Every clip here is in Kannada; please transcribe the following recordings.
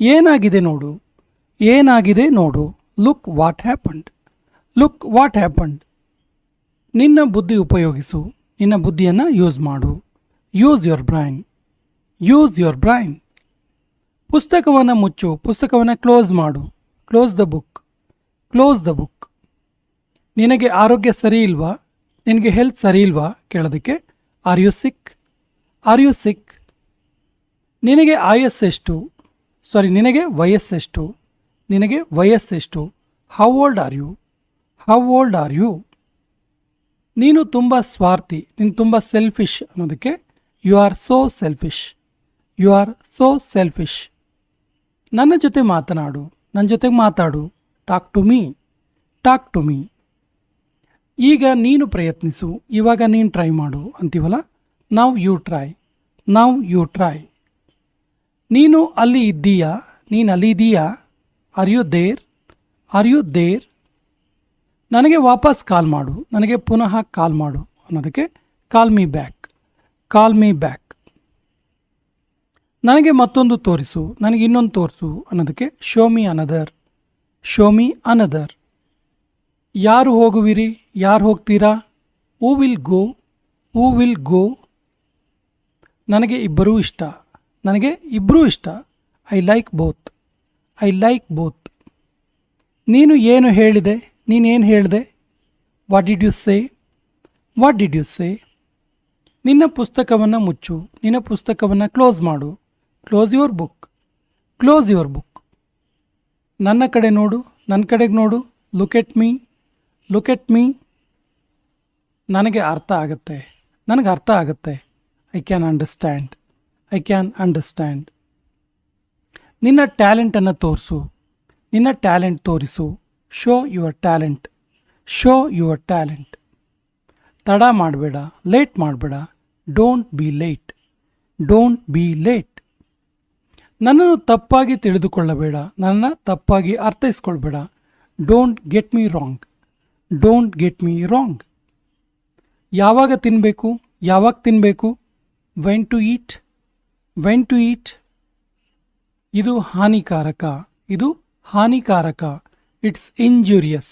ಏನಾಗಿದೆ ನೋಡು, ಏನಾಗಿದೆ ನೋಡು. Look what happened, look what happened. ನಿನ್ನ ಬುದ್ಧಿ ಉಪಯೋಗಿಸು, ನಿನ್ನ ಬುದ್ಧಿಯನ್ನು ಯೂಸ್ ಮಾಡು. Use your brain, use your brain. ಪುಸ್ತಕವನ್ನು ಮುಚ್ಚು, ಪುಸ್ತಕವನ್ನು ಕ್ಲೋಸ್ ಮಾಡು. Close the book, close the book. ನಿನಗೆ ಆರೋಗ್ಯ ಸರಿ ಇಲ್ವಾ, ನಿನಗೆ ಹೆಲ್ತ್ ಸರಿ ಇಲ್ವಾ ಕೇಳೋದಕ್ಕೆ are you sick, are you sick. ನಿನಗೆ ಆಯಸ್ಸೆಷ್ಟು, ನಿನಗೆ ವಯಸ್ಸೆಷ್ಟು, ನಿನಗೆ ವಯಸ್ಸೆಷ್ಟು. How old are you, how old are you. ನೀನು ತುಂಬ ಸ್ವಾರ್ಥಿ, ನೀನು ತುಂಬ ಸೆಲ್ಫಿಶ್ ಅನ್ನೋದಕ್ಕೆ you are so selfish, you are so selfish. ನನ್ನ ಜೊತೆ ಮಾತನಾಡು, ನನ್ನ ಜೊತೆಗೆ ಮಾತಾಡು. Talk to me, talk to me. ಈಗ ನೀನು ಪ್ರಯತ್ನಿಸು, ಇವಾಗ ನೀನು ಟ್ರೈ ಮಾಡು ಅಂತೀವಲ್ಲ. Now you try, now you try. ನೀನು ಅಲ್ಲಿ ಇದ್ದೀಯಾ, ನೀನು ಅಲ್ಲಿ ಇದೀಯಾ. Are you there, are you there. ನನಗೆ ವಾಪಸ್ ಕಾಲ್ ಮಾಡು, ನನಗೆ ಪುನಃ ಕಾಲ್ ಮಾಡು ಅನ್ನೋದಕ್ಕೆ call me back, call me back. ನನಗೆ ಮತ್ತೊಂದು ತೋರಿಸು, ನನಗೆ ಇನ್ನೊಂದು ತೋರಿಸು ಅನ್ನೋದಕ್ಕೆ show me another, show me another. ಯಾರು ಹೋಗುವಿರಿ, ಯಾರು ಹೋಗ್ತೀರಾ. Who will go, who will go. ನನಗೆ ಇಬ್ಬರೂ ಇಷ್ಟ, ನನಗೆ ಇಬ್ಬರೂ ಇಷ್ಟ. I like both, I like both. ನೀನು ಏನು ಹೇಳಿದೆ, ನೀನೇನು ಹೇಳಿದೆ. What did you say, what did you say. ನಿನ್ನ ಪುಸ್ತಕವನ್ನು ಮುಚ್ಚು, ನಿನ್ನ ಪುಸ್ತಕವನ್ನು ಕ್ಲೋಸ್ ಮಾಡು. Close your book, close your book. ನನ್ನ ಕಡೆ ನೋಡು, ನನ್ನ ಕಡೆಗೆ ನೋಡು. Look at me, look at me. ನನಗೆ ಅರ್ಥ ಆಗುತ್ತೆ, ನನಗೆ ಅರ್ಥ ಆಗುತ್ತೆ. I can understand, I can understand. ನಿನ್ನ ಟ್ಯಾಲೆಂಟನ್ನು ತೋರಿಸು, ನಿನ್ನ ಟ್ಯಾಲೆಂಟ್ ತೋರಿಸು. Show your talent, show your talent. ತಡ ಮಾಡಬೇಡ, ಲೇಟ್ ಮಾಡಬೇಡ. Don't be late, don't be late. ನನ್ನನ್ನು ತಪ್ಪಾಗಿ ತಿಳಿದುಕೊಳ್ಳಬೇಡ, ನನ್ನನ್ನು ತಪ್ಪಾಗಿ ಅರ್ಥೈಸ್ಕೊಳ್ಬೇಡ. Don't get me wrong, don't get me wrong. ಯಾವಾಗ ತಿನ್ನಬೇಕು, ಯಾವಾಗ ತಿನ್ನಬೇಕು. When to eat, when to eat. ಇದು ಹಾನಿಕಾರಕ, ಇದು ಹಾನಿಕಾರಕ. It's injurious,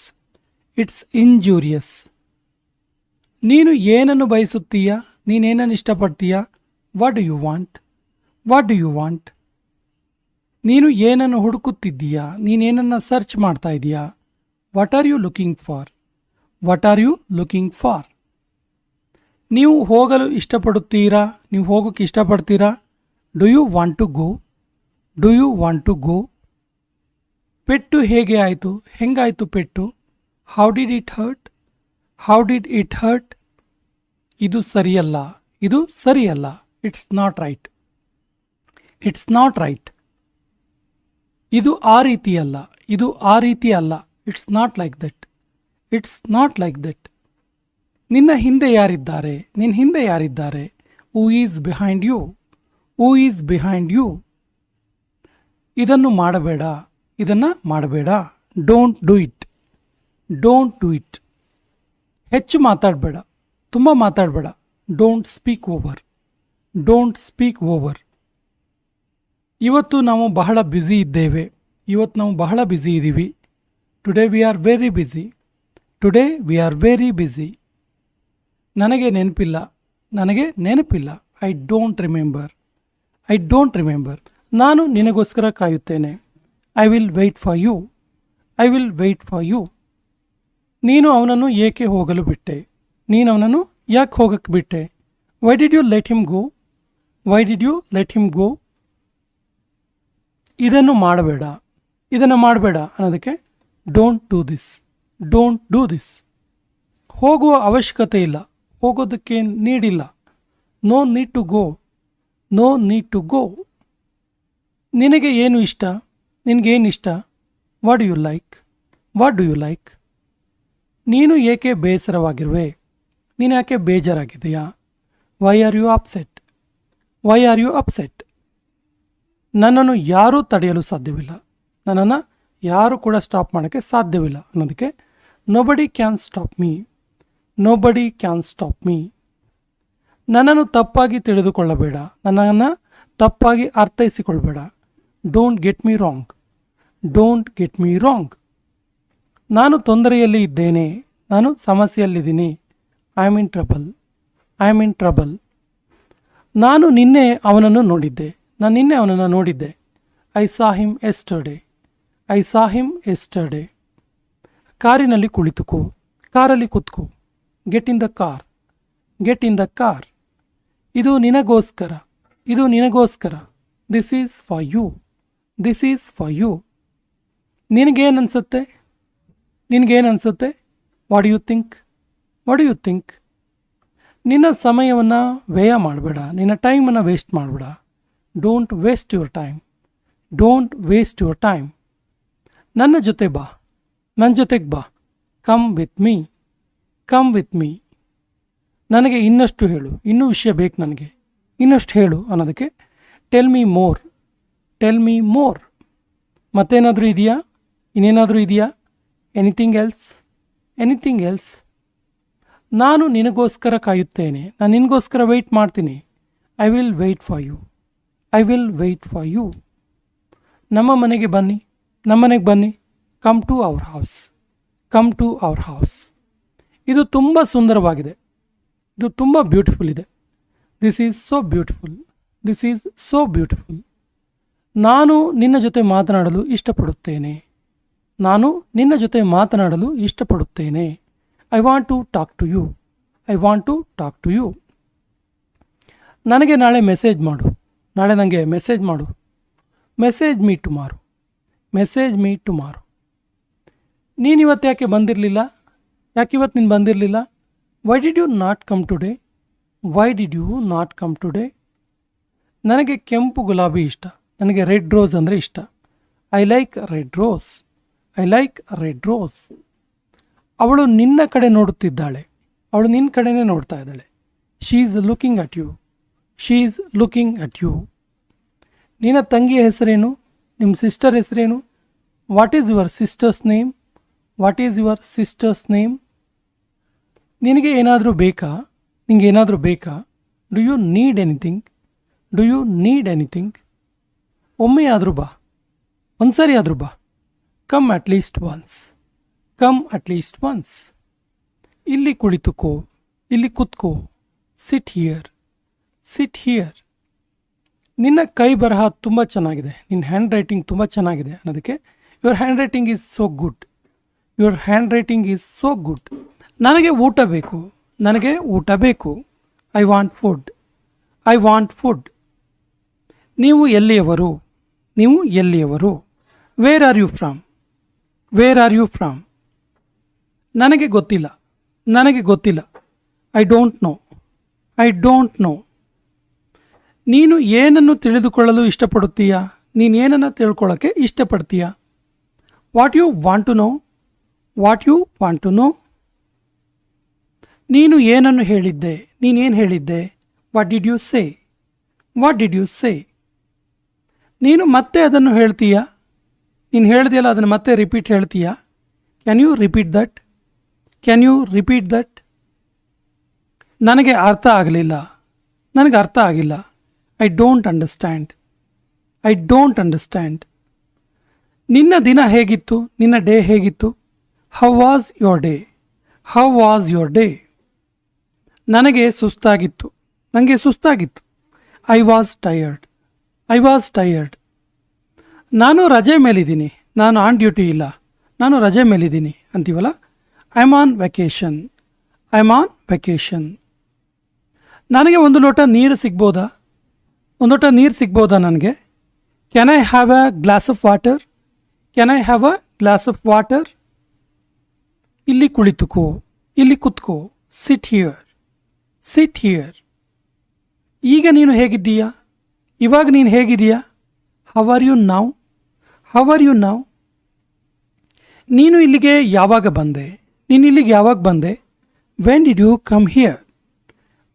it's injurious. ನೀನು ಏನನ್ನು ಬಯಸುತ್ತೀಯಾ, ನೀನೇನನ್ನು ಇಷ್ಟಪಡ್ತೀಯಾ. What do you want, what do you want. ನೀನು ಏನನ್ನು ಹುಡುಕುತ್ತಿದ್ದೀಯಾ, ನೀನೇನನ್ನು ಸರ್ಚ್ ಮಾಡ್ತಾ ಇದೀಯಾ. What are you looking for, what are you looking for. ನೀವು ಹೋಗಲು ಇಷ್ಟಪಡುತ್ತೀರಾ, ನೀವು ಹೋಗೋಕ್ಕೆ ಇಷ್ಟಪಡ್ತೀರಾ. Do you want to go, do you want to go. ಪೆಟ್ಟು ಹೇಗೆ ಆಯಿತು, ಹೆಂಗಾಯಿತು ಪೆಟ್ಟು. How did it hurt, how did it hurt. ಇದು ಸರಿಯಲ್ಲ, ಇದು ಸರಿಯಲ್ಲ. It's not right, it's not right. ಇದು ಆ ರೀತಿಯಲ್ಲ, ಇದು ಆ ರೀತಿ ಅಲ್ಲ. It's not like that, it's not like that. ನಿನ್ನ ಹಿಂದೆ ಯಾರಿದ್ದಾರೆ, ನಿನ್ನ ಹಿಂದೆ ಯಾರಿದ್ದಾರೆ. Who is behind you, who is behind you. ಇದನ್ನು ಮಾಡಬೇಡ, ಇದನ್ನು ಮಾಡಬೇಡ. Don't do it, don't do it. ಹೆಚ್ಚು ಮಾತಾಡಬೇಡ, ತುಂಬ ಮಾತಾಡಬೇಡ. Don't speak over, don't speak over. ಇವತ್ತು ನಾವು ಬಹಳ ಬ್ಯುಸಿ ಇದ್ದೇವೆ, ಇವತ್ತು ನಾವು ಬಹಳ ಬ್ಯುಸಿ ಇದ್ದೀವಿ. Today we are very busy, today we are very busy. ನನಗೆ ನೆನಪಿಲ್ಲ, ನನಗೆ ನೆನಪಿಲ್ಲ. I don't remember, I don't remember. ನಾನು ನಿನಗೋಸ್ಕರ ಕಾಯುತ್ತೇನೆ. I will wait for you, I will wait for you. ನೀನು ಅವನನ್ನು ಏಕೆ ಹೋಗಲು ಬಿಟ್ಟೆ, ನೀನು ಅವನನ್ನು ಯಾಕೆ ಹೋಗಕ್ಕೆ ಬಿಟ್ಟೆ. Why did you let him go, why did you let him go. ಇದನ್ನು ಮಾಡಬೇಡ, ಇದನ್ನು ಮಾಡಬೇಡ ಅನ್ನೋದಕ್ಕೆ don't do this, don't do this. ಹೋಗುವ ಅವಶ್ಯಕತೆ ಇಲ್ಲ, ಹೋಗೋದಕ್ಕೆ ನೀಡಿಲ್ಲ. No need to go, no need to go. ನಿನಗೆ ಏನು ಇಷ್ಟ, ನಿನಗೇನು ಇಷ್ಟ. What do you like, what do you like. ನೀನು ಏಕೆ ಬೇಸರವಾಗಿರುವೆ, ನೀನು ಯಾಕೆ ಬೇಜಾರಾಗಿದೆಯಾ. Why are you upset, why are you upset. ನನ್ನನ್ನು ಯಾರೂ ತಡೆಯಲು ಸಾಧ್ಯವಿಲ್ಲ, ನನ್ನನ್ನು ಯಾರೂ ಕೂಡ ಸ್ಟಾಪ್ ಮಾಡೋಕ್ಕೆ ಸಾಧ್ಯವಿಲ್ಲ ಅನ್ನೋದಕ್ಕೆ nobody can stop me, nobody can stop me. ನನ್ನನ್ನು ತಪ್ಪಾಗಿ ತಿಳಿದುಕೊಳ್ಳಬೇಡ, ನನ್ನನ್ನು ತಪ್ಪಾಗಿ ಅರ್ಥೈಸಿಕೊಳ್ಬೇಡ. Don't get me wrong. Don't get me wrong. ನಾನು ತೊಂದರೆಯಲ್ಲಿ ಇದ್ದೇನೆ. ನಾನು ಸಮಸ್ಯೆಯಲ್ಲಿದ್ದೀನಿ. I am in trouble. I am in trouble. ನಾನು ನಿನ್ನೆ ಅವನನ್ನು ನೋಡಿದ್ದೆ. ನಾನು ನಿನ್ನೆ ಅವನನ್ನು ನೋಡಿದ್ದೆ. I saw him yesterday. I saw him yesterday. ಕಾರಿನಲ್ಲಿ ಕುಳಿತುಕೋ. ಕಾರಲ್ಲಿ ಕೂತ್ಕೋ. Get in the car. Get in the car. ಇದು ನಿನಗೋಸ್ಕರ. ಇದು ನಿನಗೋಸ್ಕರ. This is for you. This is for you. ನಿನಗೇನನ್ಸುತ್ತೆ? ನಿನಗೇನನ್ಸುತ್ತೆ? What you think? What you think? ನಿನ್ನ ಸಮಯವನ್ನು ವ್ಯಯ ಮಾಡಬೇಡ. ನಿನ್ನ ಟೈಮನ್ನು ವೇಸ್ಟ್ ಮಾಡಬೇಡ. Don't waste your time. Don't waste your time. ನನ್ನ ಜೊತೆ ಬಾ. ನನ್ನ ಜೊತೆಗೆ ಬಾ. Come with me. Come with me. ನನಗೆ ಇನ್ನಷ್ಟು ಹೇಳು. ಇನ್ನೂ ವಿಷಯ ಬೇಕು ನನಗೆ. ಇನ್ನಷ್ಟು ಹೇಳು ಅನ್ನೋದಕ್ಕೆ tell me more. Tell me more. ಮತ್ತೇನಾದರೂ ಇದೆಯಾ? ಇನ್ನೇನಾದರೂ ಇದೆಯಾ? Anything else? Anything else? ನಾನು ನಿನಗೋಸ್ಕರ ಕಾಯುತ್ತೇನೆ. ನಾನು ನಿನಗೋಸ್ಕರ ವೆಯ್ಟ್ ಮಾಡ್ತೀನಿ. I will wait for you. I will wait for you. ನಮ್ಮ ಮನೆಗೆ ಬನ್ನಿ. ನಮ್ಮ ಮನೆಗೆ ಬನ್ನಿ. Come to our house. Come to our house. ಇದು ತುಂಬ ಸುಂದರವಾಗಿದೆ. ಇದು ತುಂಬ ಬ್ಯೂಟಿಫುಲ್ ಇದೆ. This is so beautiful. This is so beautiful. ನಾನು ನಿನ್ನ ಜೊತೆ ಮಾತನಾಡಲು ಇಷ್ಟಪಡುತ್ತೇನೆ. ನಾನು ನಿನ್ನ ಜೊತೆ ಮಾತನಾಡಲು ಇಷ್ಟಪಡುತ್ತೇನೆ. I want to talk to you. I want to talk to you. ನನಗೆ ನಾಳೆ ಮೆಸೇಜ್ ಮಾಡು. ನಾಳೆ ನನಗೆ ಮೆಸೇಜ್ ಮಾಡು. Message me tomorrow. Message me tomorrow. ನೀನಿವತ್ತು ಯಾಕೆ ಬಂದಿರಲಿಲ್ಲ? ಯಾಕಿವತ್ತು ನೀನು ಬಂದಿರಲಿಲ್ಲ? Why did you not come today? Why did you not come today? ನನಗೆ ಕೆಂಪು ಗುಲಾಬಿ ಇಷ್ಟ. ನನಗೆ ರೆಡ್ ರೋಸ್ ಅಂದರೆ ಇಷ್ಟ. I like red rose. I like red rose. ಅವಳು ನಿನ್ನ ಕಡೆ ನೋಡುತ್ತಿದ್ದಾಳೆ. ಅವಳು ನಿನ್ನ ಕಡೆನೇ ನೋಡ್ತಾ ಇದ್ದಾಳೆ. She is looking at you. She is looking at you. ನಿನ್ನ ತಂಗಿಯ ಹೆಸರೇನು? ನಿಮ್ಮ ಸಿಸ್ಟರ್ ಹೆಸರೇನು? What is your sister's name? What is your sister's name? ನಿನಗೆ ಏನಾದರೂ ಬೇಕಾ? ನಿನಗೆ ಏನಾದರೂ ಬೇಕಾ? Do you need anything? Do you need anything? ಒಮ್ಮೆ ಆದರೂ ಬಾ. ಒಂದು ಸರಿ ಆದರೂ ಬಾ. Come at least once. Come at least once. ಇಲ್ಲಿ ಕುಳಿತುಕೋ. ಇಲ್ಲಿ ಕೂತ್ಕೋ. Sit here. Sit here. ನಿನ್ನ ಕೈ ಬರಹ ತುಂಬ ಚೆನ್ನಾಗಿದೆ. ನಿನ್ನ ಹ್ಯಾಂಡ್ ರೈಟಿಂಗ್ ತುಂಬ ಚೆನ್ನಾಗಿದೆ ಅನ್ನೋದಕ್ಕೆ your handwriting is so good. Your handwriting is so good. ನನಗೆ ಊಟ ಬೇಕು. ನನಗೆ ಊಟ ಬೇಕು. I want food. I want food. ನೀವು ಎಲ್ಲಿಯವರು? ನೀವು ಎಲ್ಲಿಯವರು? Where are you from? Where are you from? ನನಗೆ ಗೊತ್ತಿಲ್ಲ. ನನಗೆ ಗೊತ್ತಿಲ್ಲ. I don't know. I don't know. ನೀನು ಏನನ್ನು ತಿಳಿದುಕೊಳ್ಳಲು ಇಷ್ಟಪಡುತ್ತೀಯಾ? ನೀನು ಏನನ್ನು ತಿಳ್ಕೊಳ್ಳೋಕ್ಕೆ ಇಷ್ಟಪಡ್ತೀಯಾ? What you want to know? What you want to know? ನೀನು ಏನನ್ನು ಹೇಳಿದ್ದೆ? ನೀನೇನು ಹೇಳಿದ್ದೆ? What did you say? What did you say? ನೀನು ಮತ್ತೆ ಅದನ್ನು ಹೇಳ್ತೀಯಾ? ನೀನು ಹೇಳ್ದೆಯಲ್ಲ ಅದನ್ನು ಮತ್ತೆ ರಿಪೀಟ್ ಹೇಳ್ತೀಯಾ? Can you repeat that? Can you repeat that? ನನಗೆ ಅರ್ಥ ಆಗಲಿಲ್ಲ. ನನಗೆ ಅರ್ಥ ಆಗಿಲ್ಲ. I don't understand. I don't understand. ನಿನ್ನ ದಿನ ಹೇಗಿತ್ತು? ನಿನ್ನ ಡೇ ಹೇಗಿತ್ತು? How was your day? How was your day? ನನಗೆ ಸುಸ್ತಾಗಿತ್ತು. ನನಗೆ ಸುಸ್ತಾಗಿತ್ತು. I was tired. I was tired. ನಾನು ರಜೆ ಮೇಲಿದ್ದೀನಿ. ನಾನು ಆನ್ ಡ್ಯೂಟಿ ಇಲ್ಲ. ನಾನು ರಜೆ ಮೇಲಿದ್ದೀನಿ ಅಂತೀವಲ್ಲ, I am on vacation. I am on vacation. ನನಗೆ ಒಂದು ಲೋಟ ನೀರು ಸಿಗ್ಬೋದಾ? ಒಂದು ಲೋಟ ನೀರು ಸಿಗ್ಬೋದಾ ನನಗೆ? Can I have a glass of water? Can I have a glass of water? ಇಲ್ಲಿ ಕುಳಿತುಕೋ. ಇಲ್ಲಿ ಕುತ್ಕೋ. Sit here. Sit here. ಈಗ ನೀನು ಹೇಗಿದ್ದೀಯಾ? ಇವಾಗ ನೀನು ಹೇಗಿದೆಯಾ? How are you now? How are you now? ನೀನು ಇಲ್ಲಿಗೆ ಯಾವಾಗ ಬಂದೆ? ನೀನು ಇಲ್ಲಿಗೆ ಯಾವಾಗ ಬಂದೆ? When did you come here?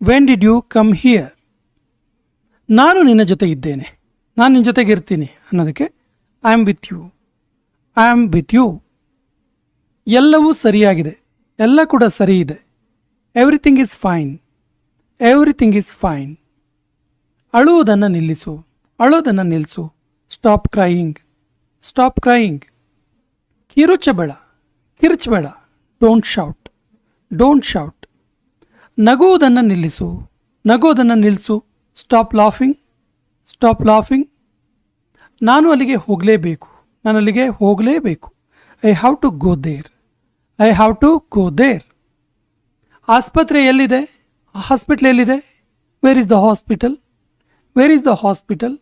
When did you come here? ನಾನು ನಿನ್ನ ಜೊತೆ ಇದ್ದೇನೆ. ನಾನು ನಿನ್ನ ಜೊತೆಗೆ ಇರ್ತೀನಿ ಅನ್ನೋದಕ್ಕೆ I am with you. I am with you. ಎಲ್ಲವೂ ಸರಿಯಾಗಿದೆ. ಎಲ್ಲ ಕೂಡ ಸರಿ ಇದೆ. Everything is fine. Everything is fine. ಅಳುವುದನ್ನು ನಿಲ್ಲಿಸು. ಅಳೋದನ್ನು ನಿಲ್ಲಿಸು. Stop crying, stop crying. ಕಿರುಚಬೇಡ, ಕಿರುಚಬೇಡ. Don't shout, don't shout. ನಗುವುದನ್ನು ನಿಲ್ಲಿಸು, ನಗುವುದನ್ನು ನಿಲ್ಲಿಸು. ಸ್ಟಾಪ್ ಲಾಫಿಂಗ್, ಸ್ಟಾಪ್ ಲಾಫಿಂಗ್. ನಾನು ಅಲ್ಲಿಗೆ ಹೋಗಲೇಬೇಕು, ನಾನು ಅಲ್ಲಿಗೆ ಹೋಗಲೇಬೇಕು. I have to go there, I have to go there. ಆಸ್ಪತ್ರೆ ಎಲ್ಲಿದೆ? ಹಾಸ್ಪಿಟ್ಲ್ ಎಲ್ಲಿದೆ? Where is the hospital, where is the hospital.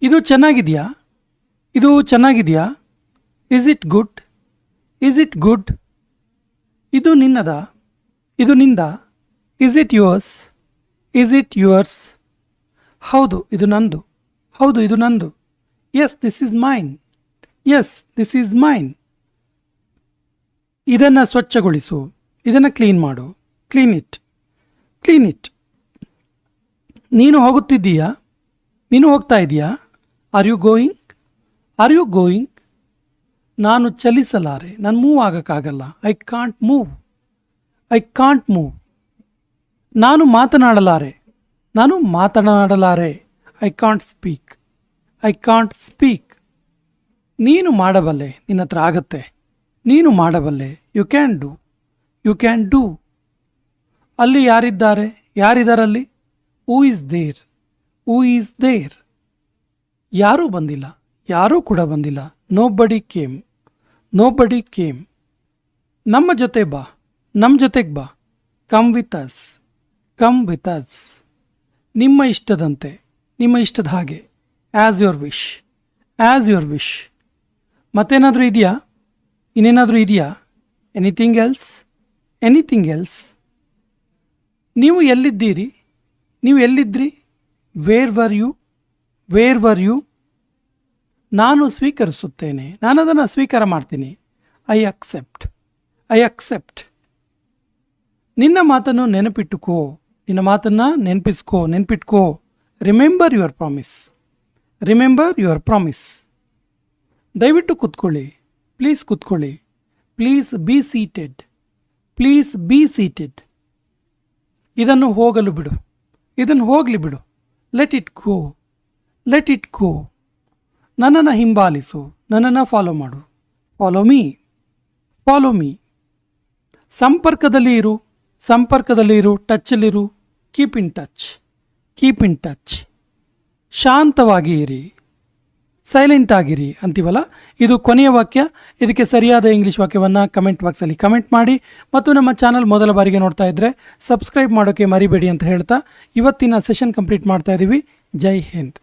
ಇದು ಚೆನ್ನಾಗಿದೆಯಾ? ಇದು ಚೆನ್ನಾಗಿದೆಯಾ? Is it good, is it good. ಇದು ನಿನ್ನದ, ಇದು ನಿಂದ. Is it yours, is it yours. ಹೌದು ಇದು ನಂದು, ಹೌದು ಇದು ನಂದು. Yes this is mine, yes this is mine. ಇದನ್ನು ಸ್ವಚ್ಛಗೊಳಿಸು, ಇದನ್ನು ಕ್ಲೀನ್ ಮಾಡು. Clean it, clean it. ನೀನು ಹೋಗುತ್ತಿದ್ದೀಯಾ? ನೀನು ಹೋಗ್ತಾ ಇದೆಯಾ? Are you going, are you going. ನಾನು ಚಲಿಸಲಾರೆ, ನಾನು ಮೂವ್ ಆಗೋಕ್ಕಾಗಲ್ಲ. I can't move, I can't move. ನಾನು ಮಾತನಾಡಲಾರೆ, ನಾನು ಮಾತನಾಡಲಾರೆ. I can't speak, I can't speak. ನೀನು ಮಾಡಬಲ್ಲೆ, ನಿನ್ನ ಹತ್ರ ಆಗತ್ತೆ. ನೀನು ಮಾಡಬಲ್ಲೆ. You can do, you can do. ಅಲ್ಲಿ ಯಾರಿದ್ದಾರೆ? ಯಾರಿದ್ದಾರಲ್ಲಿ? Who is there, who is there. ಯಾರೂ ಬಂದಿಲ್ಲ, ಯಾರೂ ಕೂಡ ಬಂದಿಲ್ಲ. ನೋ ಬಡಿ ಕೇಮ್, ನೋ ಬಡಿ ಕೇಮ್. ನಮ್ಮ ಜೊತೆ ಬಾ, ನಮ್ಮ ಜೊತೆಗೆ ಬಾ. Come with us, come with us. ನಿಮ್ಮ ಇಷ್ಟದಂತೆ, ನಿಮ್ಮ ಇಷ್ಟದ ಹಾಗೆ. As your wish, as your wish. ಮತ್ತೇನಾದರೂ ಇದೆಯಾ? ಇನ್ನೇನಾದರೂ ಇದೆಯಾ? Anything else, anything else. ನೀವು ಎಲ್ಲಿದ್ದೀರಿ? ನೀವು ಎಲ್ಲಿದ್ರಿ? Where were you, where were you. ನಾನು ಸ್ವೀಕರಿಸುತ್ತೇನೆ, ನಾನು ಅದನ್ನು ಸ್ವೀಕಾರ ಮಾಡ್ತೀನಿ. I accept, I accept. ನಿನ್ನ ಮಾತನ್ನು ನೆನಪಿಟ್ಟುಕೋ, ನಿನ್ನ ಮಾತನ್ನು ನೆನಪಿಸ್ಕೋ, ನೆನಪಿಟ್ಕೋ. Remember your promise, remember your promise. ದಯವಿಟ್ಟು ಕೂತ್ಕೊಳ್ಳಿ, ಪ್ಲೀಸ್ ಕೂತ್ಕೊಳ್ಳಿ. Please be seated, please be seated. ಇದನ್ನು ಹೋಗಲು ಬಿಡು, ಇದನ್ನು ಹೋಗಲಿ ಬಿಡು. Let it go, let it go. ನನ್ನನ್ನು ಹಿಂಬಾಲಿಸು, ನನ್ನನ್ನು ಫಾಲೋ ಮಾಡು. Follow me, follow me. ಸಂಪರ್ಕದಲ್ಲಿ ಇರು, ಸಂಪರ್ಕದಲ್ಲಿ ಇರು. ಟಚ್ಚಲ್ಲಿರು. Keep in touch, keep in touch. ಶಾಂತವಾಗಿ ಇರಿ, ಸೈಲೆಂಟ್ ಆಗಿರಿ ಅಂತೀವಲ್ಲ, ಇದು ಕೊನೆಯ ವಾಕ್ಯ. ಇದಕ್ಕೆ ಸರಿಯಾದ ಇಂಗ್ಲೀಷ್ ವಾಕ್ಯವನ್ನು ಕಮೆಂಟ್ ಬಾಕ್ಸಲ್ಲಿ ಕಮೆಂಟ್ ಮಾಡಿ. ಮತ್ತು ನಮ್ಮ ಚಾನಲ್ ಮೊದಲ ಬಾರಿಗೆ ನೋಡ್ತಾ ಇದ್ದರೆ ಸಬ್ಸ್ಕ್ರೈಬ್ ಮಾಡೋಕ್ಕೆ ಮರಿಬೇಡಿ ಅಂತ ಹೇಳ್ತಾ ಇವತ್ತಿನ ಸೆಷನ್ ಕಂಪ್ಲೀಟ್ ಮಾಡ್ತಾ ಇದ್ದೀವಿ. ಜೈ ಹಿಂದ್.